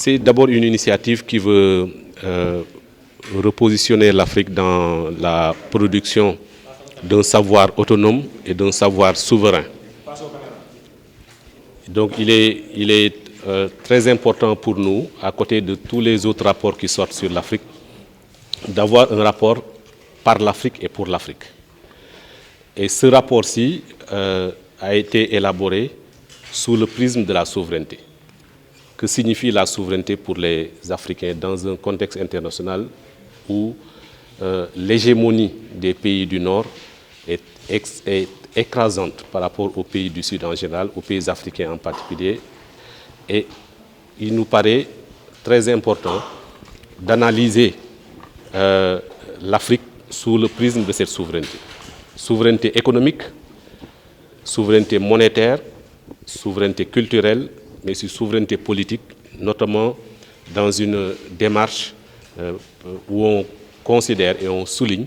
C'est d'abord une initiative qui veut repositionner l'Afrique dans la production d'un savoir autonome et d'un savoir souverain. Donc il est très important pour nous, à côté de tous les autres rapports qui sortent sur l'Afrique, d'avoir un rapport par l'Afrique et pour l'Afrique. Et ce rapport-ci a été élaboré sous le prisme de la souveraineté. Que signifie la souveraineté pour les Africains dans un contexte international où l'hégémonie des pays du Nord est écrasante par rapport aux pays du Sud en général, aux pays africains en particulier. Et il nous paraît très important d'analyser l'Afrique sous le prisme de cette souveraineté. Souveraineté économique, souveraineté monétaire, souveraineté culturelle, mais aussi souveraineté politique, notamment dans une démarche où on considère et on souligne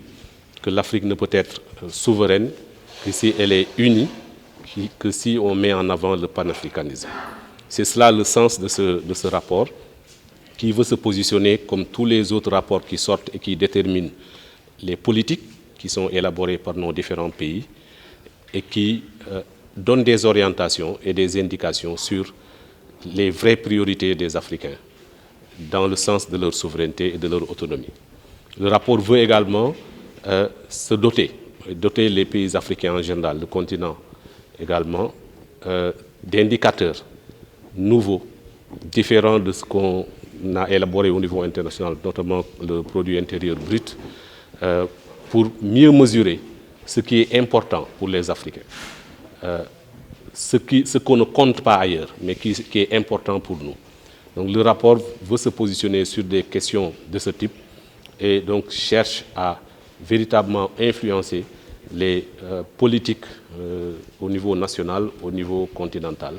que l'Afrique ne peut être souveraine que si elle est unie, que si on met en avant le panafricanisme. C'est cela le sens de ce rapport, qui veut se positionner comme tous les autres rapports qui sortent et qui déterminent les politiques qui sont élaborées par nos différents pays et qui donnent des orientations et des indications sur les vraies priorités des Africains dans le sens de leur souveraineté et de leur autonomie. Le rapport veut également se doter les pays africains en général, le continent également, d'indicateurs nouveaux, différents de ce qu'on a élaboré au niveau international, notamment le produit intérieur brut, pour mieux mesurer ce qui est important pour les Africains. Ce qu'on ne compte pas ailleurs, mais qui est important pour nous. Donc le rapport veut se positionner sur des questions de ce type et donc cherche à véritablement influencer les politiques au niveau national, au niveau continental.